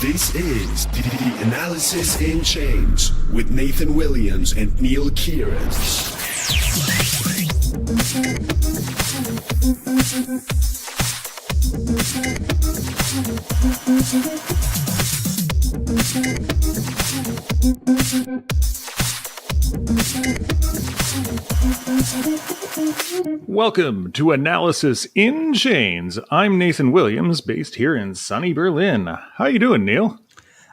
This is the Analysis in Chains with Nathan Williams and Neil Kieran. Welcome to Analysis in Chains. I'm Nathan Williams, based here in sunny Berlin. How you doing, Neil?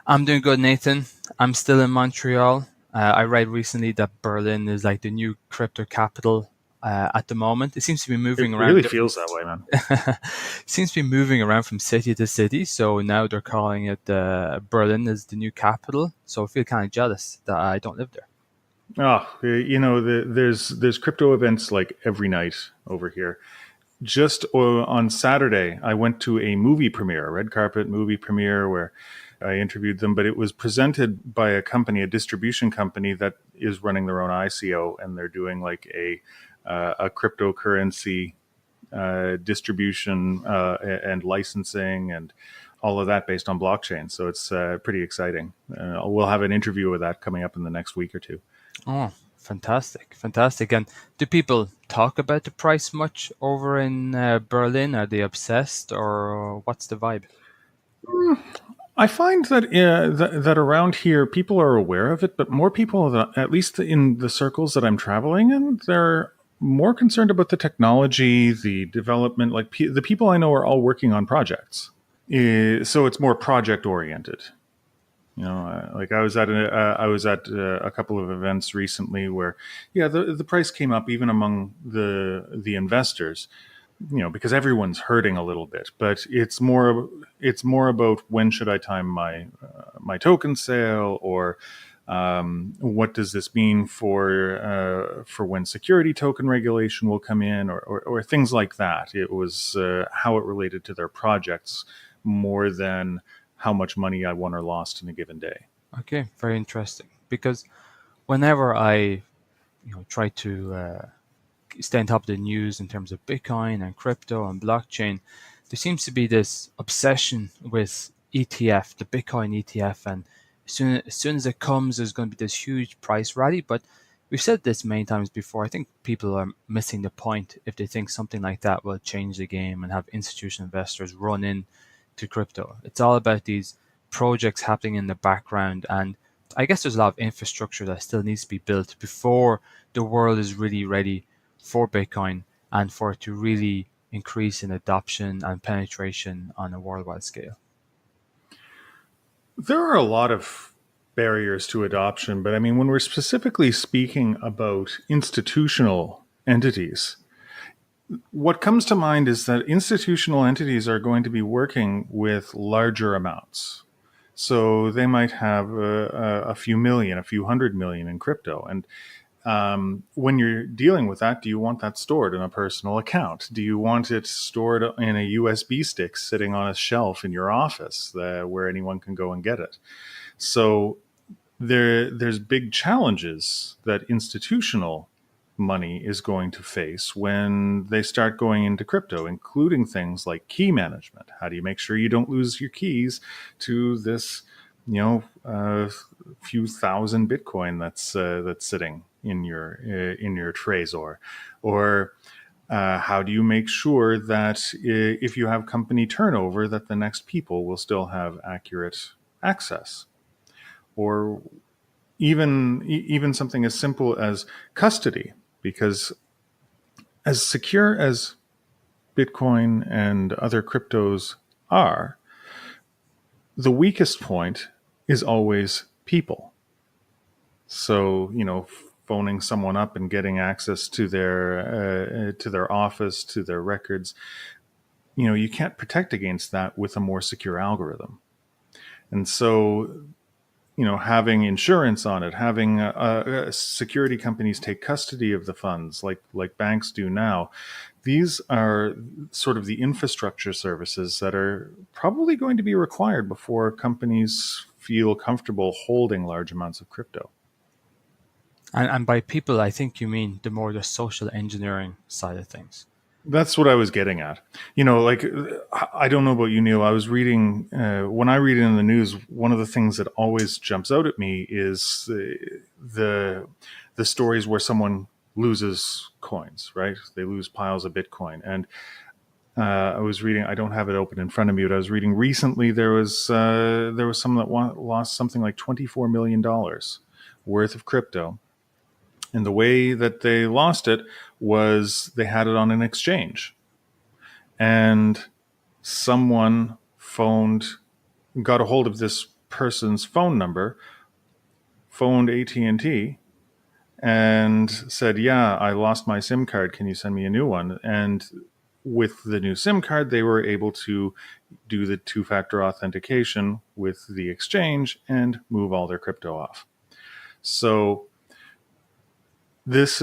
I'm doing good, Nathan. I'm still in Montreal. I read recently that Berlin is like the new crypto capital at the moment. It seems to be moving around. It really feels that way, man. Seems to be moving around from city to city. So now they're calling it Berlin is the new capital. So I feel kind of jealous that I don't live there. Oh, you know, there's crypto events like every night over here. Just on Saturday, I went to a movie premiere, a red carpet movie premiere where I interviewed them, but it was presented by a company, a distribution company that is running their own ICO, and they're doing like a cryptocurrency distribution and licensing and all of that based on blockchain. So it's pretty exciting. We'll have an interview with that coming up in the next week or two. Oh, fantastic. And do people talk about the price much over in Berlin? Are they obsessed, or what's the vibe? I find that that around here, people are aware of it, but more people, at least in the circles that I'm traveling in, they're more concerned about the technology, the development. Like the people I know are all working on projects. So it's more project oriented. You know, like I was at a couple of events recently where, yeah, the price came up even among the investors, you know, because everyone's hurting a little bit. But it's more about when should I time my token sale, or what does this mean for when security token regulation will come in, or things like that. It was how it related to their projects more than how much money I won or lost in a given day. Okay, very interesting. Because whenever I, try to stay on top of the news in terms of Bitcoin and crypto and blockchain, there seems to be this obsession with ETF, the Bitcoin ETF, and as soon as it comes, there's going to be this huge price rally. But we've said this many times before. I think people are missing the point if they think something like that will change the game and have institutional investors run in to crypto. It's all about these projects happening in the background, and I guess there's a lot of infrastructure that still needs to be built before the world is really ready for Bitcoin and for it to really increase in adoption and penetration on a worldwide scale. There are a lot of barriers to adoption, but I mean, when we're specifically speaking about institutional entities, what comes to mind is that institutional entities are going to be working with larger amounts. So they might have a few million, a few 100 million in crypto. And when you're dealing with that, do you want that stored in a personal account? Do you want it stored in a USB stick sitting on a shelf in your office where anyone can go and get it? So there's big challenges that institutional money is going to face when they start going into crypto, including things like key management. How do you make sure you don't lose your keys to this, few thousand Bitcoin that's sitting in your Trezor? Or how do you make sure that if you have company turnover, that the next people will still have accurate access? Or even something as simple as custody, because as secure as Bitcoin and other cryptos are, the weakest point is always people. So, phoning someone up and getting access to their office, to their records, you can't protect against that with a more secure algorithm. And so, having insurance on it, having security companies take custody of the funds like banks do now, these are sort of the infrastructure services that are probably going to be required before companies feel comfortable holding large amounts of crypto. And by people, I think you mean the social engineering side of things. That's what I was getting at. Like, I don't know about you, Neil. I was reading, when I read it in the news, one of the things that always jumps out at me is the stories where someone loses coins, right? They lose piles of Bitcoin. And I was reading, I don't have it open in front of me, but I was reading recently there was someone that lost something like $24 million worth of crypto. And the way that they lost it was they had it on an exchange, and someone got a hold of this person's phone number, phoned AT&T, and said, yeah, I lost my SIM card, can you send me a new one? And with the new SIM card, they were able to do the two-factor authentication with the exchange and move all their crypto off. So this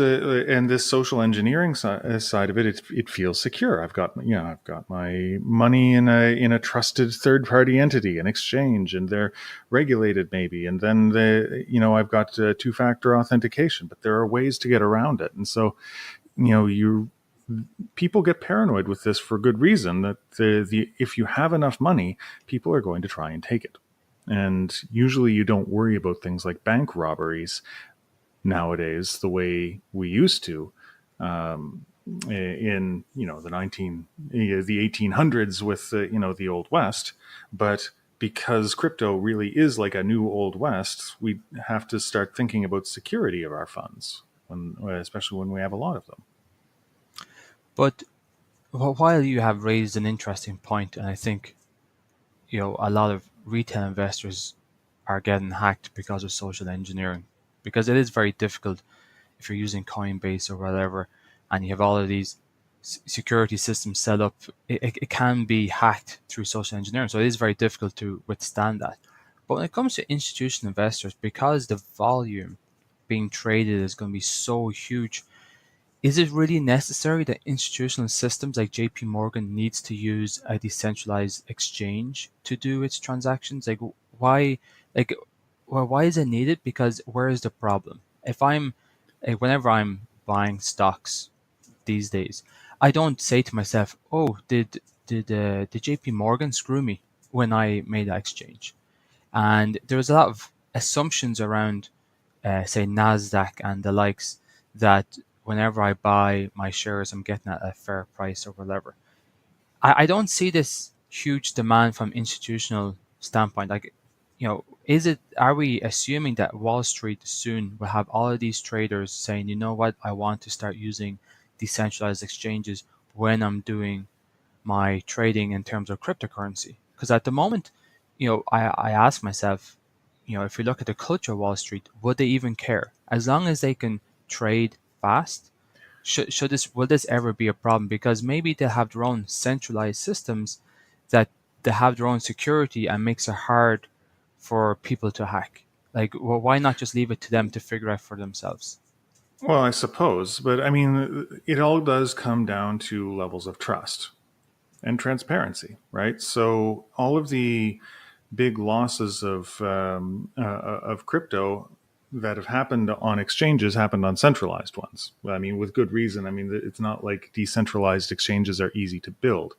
social engineering side of it, it feels secure. I've got my money in a trusted third party entity, an exchange, and they're regulated maybe. And then I've got two factor authentication, but there are ways to get around it. And so you people get paranoid with this for good reason. That the if you have enough money, people are going to try and take it. And usually you don't worry about things like bank robberies nowadays the way we used to, in the 1800s with the old west. But because crypto really is like a new old west, we have to start thinking about security of our funds, especially when we have a lot of them. But while you have raised an interesting point, and I think a lot of retail investors are getting hacked because of social engineering, because it is very difficult if you're using Coinbase or whatever, and you have all of these security systems set up. It can be hacked through social engineering, so it is very difficult to withstand that. But when it comes to institutional investors, because the volume being traded is going to be so huge, is it really necessary that institutional systems like JP Morgan needs to use a decentralized exchange to do its transactions? Why like why is it needed? Because where is the problem? If I'm whenever I'm buying stocks these days, I don't say to myself, "Oh, did JP Morgan screw me when I made that exchange?" And there's a lot of assumptions around, say, Nasdaq and the likes, that whenever I buy my shares, I'm getting at a fair price or whatever. I don't see this huge demand from institutional standpoint. Like, is it? Are we assuming that Wall Street soon will have all of these traders saying, you know what, I want to start using decentralized exchanges when I'm doing my trading in terms of cryptocurrency? Because at the moment, I ask myself, if you look at the culture of Wall Street, would they even care? As long as they can trade fast, will this ever be a problem? Because maybe they'll have their own centralized systems that they have their own security and makes it hard for people to hack. Like, well, why not just leave it to them to figure out for themselves? Well, I suppose, but I mean, it all does come down to levels of trust and transparency, right? So all of the big losses of crypto that have happened on exchanges happened on centralized ones. I mean, with good reason. I mean, it's not like decentralized exchanges are easy to build,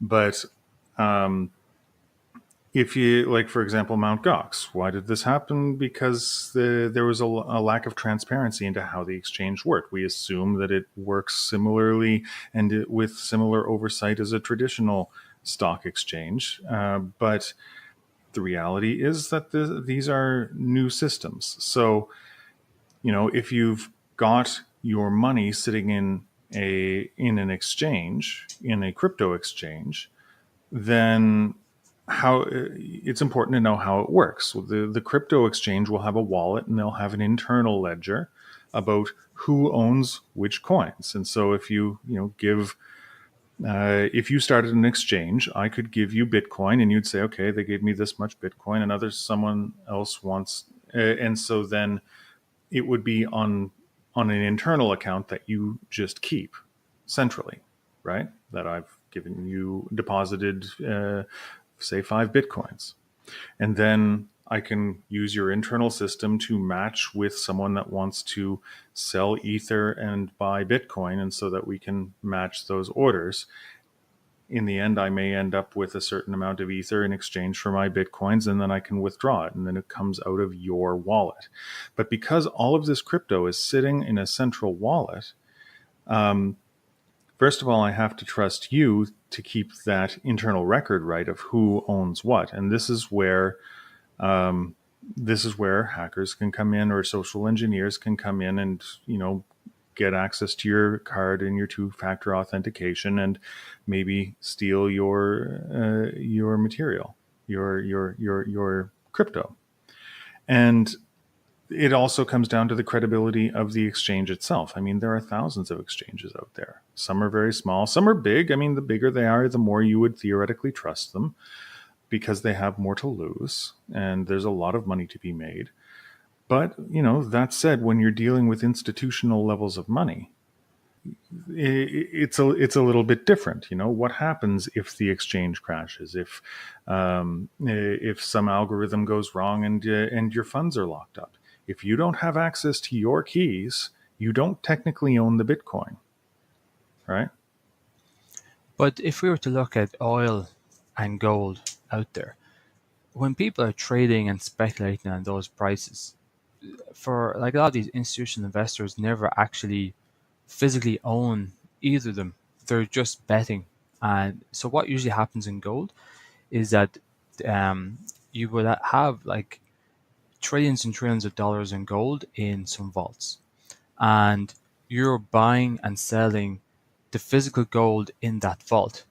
but um, if you like, for example, Mount Gox, why did this happen? Because there was a lack of transparency into how the exchange worked. We assume that it works similarly and with similar oversight as a traditional stock exchange, but the reality is that these are new systems. So, if you've got your money sitting in an exchange, in a crypto exchange, then how it's important to know how it works. So the crypto exchange will have a wallet, and they'll have an internal ledger about who owns which coins. And so if if you started an exchange, I could give you Bitcoin, and you'd say, okay, they gave me this much Bitcoin, and someone else wants, and so then it would be on an internal account that you just keep centrally, right? That I've deposited, say, 5 Bitcoins. And then I can use your internal system to match with someone that wants to sell Ether and buy Bitcoin, and so that we can match those orders. In the end, I may end up with a certain amount of Ether in exchange for my Bitcoins, and then I can withdraw it, and then it comes out of your wallet. But because all of this crypto is sitting in a central wallet, first of all, I have to trust you to keep that internal record right of who owns what. And this is where hackers can come in, or social engineers can come in and, get access to your card and your two-factor authentication, and maybe steal your material, your crypto. And it also comes down to the credibility of the exchange itself. I mean, there are thousands of exchanges out there. Some are very small, some are big. I mean, the bigger they are, the more you would theoretically trust them, because they have more to lose and there's a lot of money to be made. But, that said, when you're dealing with institutional levels of money, it's a little bit different. What happens if the exchange crashes, if some algorithm goes wrong and your funds are locked up? If you don't have access to your keys, you don't technically own the Bitcoin, right? But if we were to look at oil and gold out there, when people are trading and speculating on those prices, for like a lot of these institutional investors never actually physically own either of them. They're just betting. And so what usually happens in gold is that you would have like trillions and trillions of dollars in gold in some vaults. And you're buying and selling the physical gold in that vault.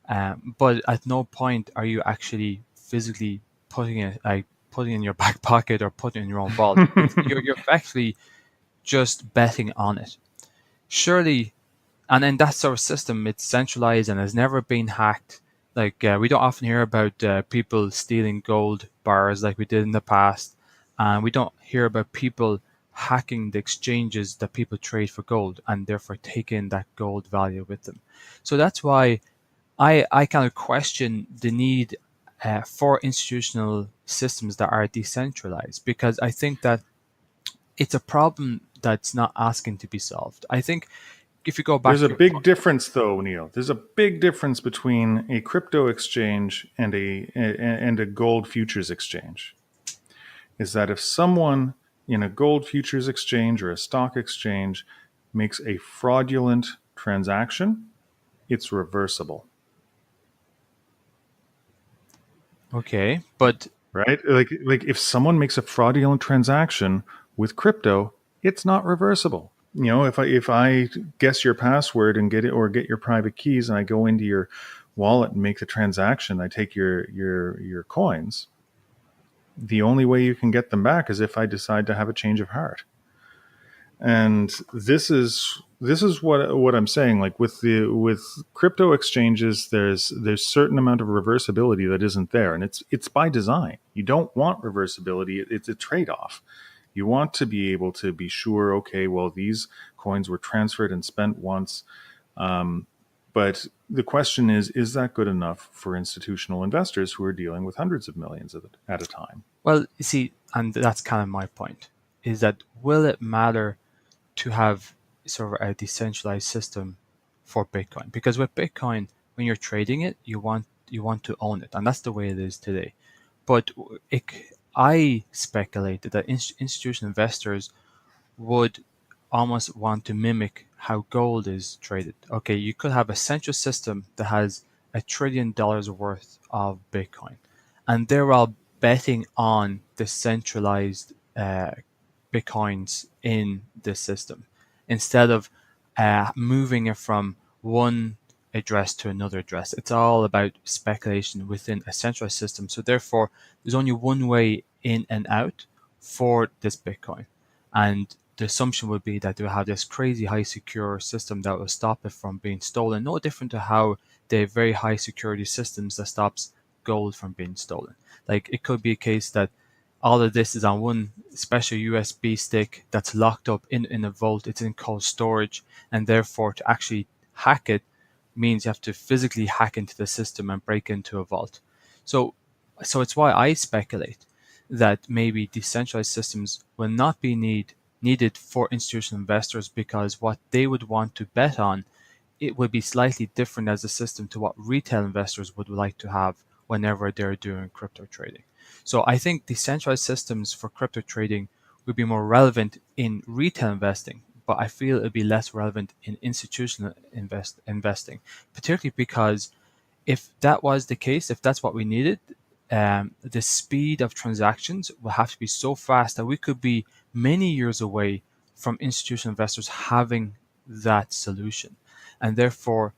But at no point are you actually physically putting it in your back pocket or putting it in your own vault. You're actually just betting on it. Surely, and in that sort of system, it's centralized and has never been hacked. Like we don't often hear about people stealing gold bars like we did in the past, and we don't hear about people hacking the exchanges that people trade for gold and therefore taking that gold value with them. So that's why I kind of question the need for institutional systems that are decentralized, because I think that it's a problem that's not asking to be solved. I think if you go back There's to a your big point, difference, though, Neil. There's a big difference between a crypto exchange and a gold futures exchange. Is that if someone in a gold futures exchange or a stock exchange makes a fraudulent transaction, it's reversible, okay, but right? Like if someone makes a fraudulent transaction with crypto, it's not reversible. If I guess your password and get your private keys, and I go into your wallet and make the transaction, I take your coins. The only way you can get them back is if I decide to have a change of heart. And this is what I'm saying. Like with crypto exchanges, there's certain amount of reversibility that isn't there, and it's by design. You don't want reversibility. It's a trade-off. You want to be able to be sure, okay, well, these coins were transferred and spent once. But the question is that good enough for institutional investors who are dealing with hundreds of millions at a time? well, you see, and that's kind of my point, is that will it matter to have sort of a decentralized system for Bitcoin? Because with Bitcoin, when you're trading it, you want to own it, and that's the way it is today. But it, I speculated that institutional investors would almost want to mimic how gold is traded. Okay, you could have a central system that has $1 trillion worth of Bitcoin, and they're all betting on the centralized Bitcoins in the system instead of moving it from one address to another address. It's all about speculation within a centralized system. So therefore, there's only one way in and out for this Bitcoin. And the assumption would be that they'll have this crazy high secure system that will stop it from being stolen, no different to how they have very high security systems that stops gold from being stolen. Like it could be a case that all of this is on one special USB stick that's locked up in a vault. It's in cold storage, and therefore to actually hack it means you have to physically hack into the system and break into a vault. So it's why I speculate that maybe decentralized systems will not be needed for institutional investors, because what they would want to bet on, it would be slightly different as a system to what retail investors would like to have whenever they're doing crypto trading. So I think decentralized systems for crypto trading would be more relevant in retail investing, but I feel it'd be less relevant in institutional investing, particularly because if that was the case, if that's what we needed, the speed of transactions will have to be so fast that we could be many years away from institutional investors having that solution. And therefore,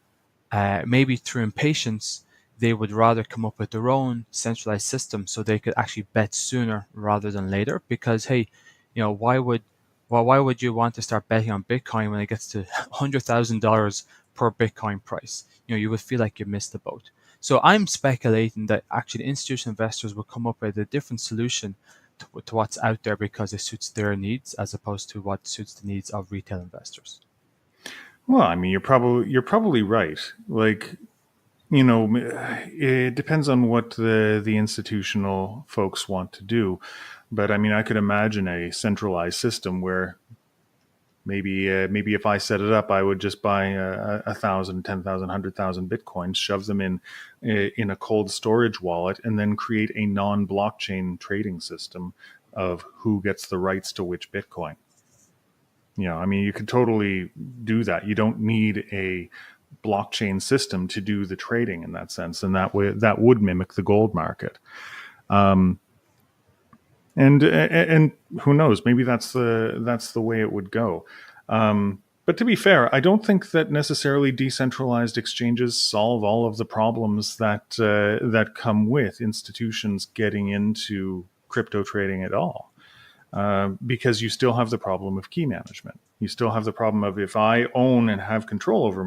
maybe through impatience, they would rather come up with their own centralized system so they could actually bet sooner rather than later. Because hey, why would you want to start betting on Bitcoin when it gets to $100,000 per Bitcoin price? You would feel like you missed the boat. So I'm speculating that actually institutional investors will come up with a different solution to what's out there because it suits their needs as opposed to what suits the needs of retail investors. Well, I mean, you're probably right. Like, it depends on what the institutional folks want to do. But I mean, I could imagine a centralized system where maybe if I set it up, I would just buy 1,000, 10,000, 100,000 bitcoins, shove them in a cold storage wallet, and then create a non-blockchain trading system of who gets the rights to which bitcoin. I mean, you could totally do that. You don't need a blockchain system to do the trading in that sense, and that would mimic the gold market. And who knows? Maybe that's the way it would go. But to be fair, I don't think that necessarily decentralized exchanges solve all of the problems that come with institutions getting into crypto trading at all. Because you still have the problem of key management. You still have the problem of, if I own and have control over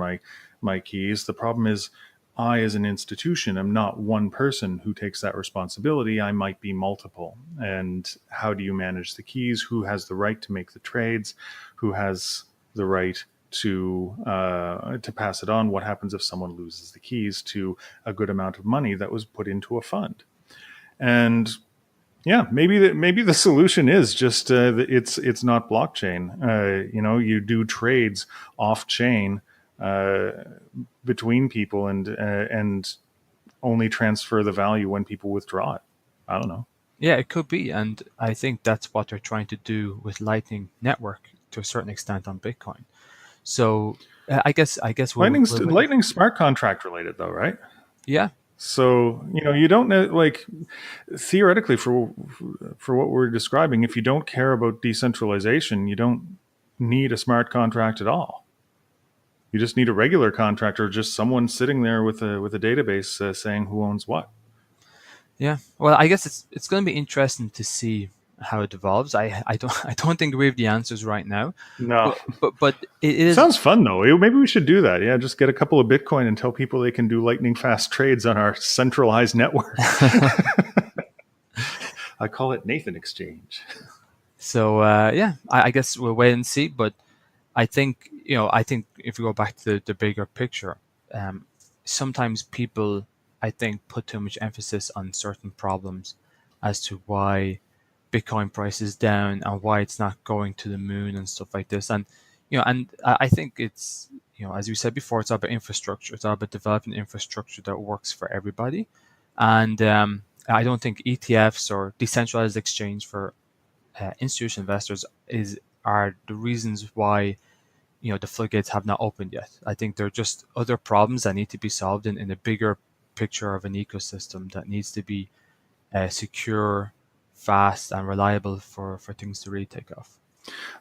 my keys, the problem is I, as an institution, am not one person who takes that responsibility. I might be multiple. And how do you manage the keys? Who has the right to make the trades? Who has the right to pass it on? What happens if someone loses the keys to a good amount of money that was put into a fund? And yeah, maybe the solution is just it's not blockchain. You do trades off chain between people, and only transfer the value when people withdraw it. I don't know. Yeah, it could be, and I think that's what they're trying to do with Lightning Network to a certain extent on Bitcoin. So I guess Lightning's smart contract related, though, right? yeah. So you don't know, like, theoretically, for what we're describing, if you don't care about decentralization, you don't need a smart contract at all. You just need a regular contract, or just someone sitting there with a database saying who owns what. Yeah, well, I guess it's going to be interesting to see how it evolves. I don't think we have the answers right now, No, but it is. sounds fun though. Maybe we should do that. Yeah, just get a couple of Bitcoin and tell people they can do lightning fast trades on our centralized network. I call it Nathan Exchange. So yeah, I guess we'll wait and see. But I think if we go back to the bigger picture, sometimes people, I think, put too much emphasis on certain problems as to why Bitcoin price is down and why it's not going to the moon and stuff like this. And I think it's, as we said before, it's all about infrastructure. It's all about developing infrastructure that works for everybody. And I don't think ETFs or decentralized exchange for institutional investors are the reasons why the floodgates have not opened yet. I think there are just other problems that need to be solved in a bigger picture of an ecosystem that needs to be secure, fast, and reliable for things to really take off.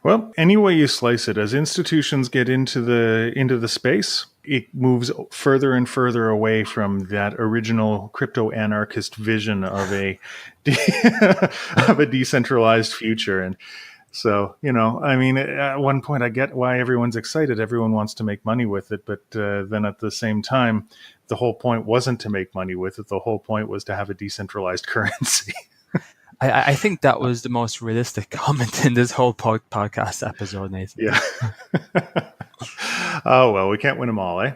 Well, any way you slice it, as institutions get into the space, it moves further and further away from that original crypto anarchist vision of a of a decentralized future. And so, I mean, at one point, I get why everyone's excited. Everyone wants to make money with it, but then at the same time, the whole point wasn't to make money with it. The whole point was to have a decentralized currency. I think that was the most realistic comment in this whole podcast episode, Nathan. Yeah. Oh, well, we can't win them all, eh?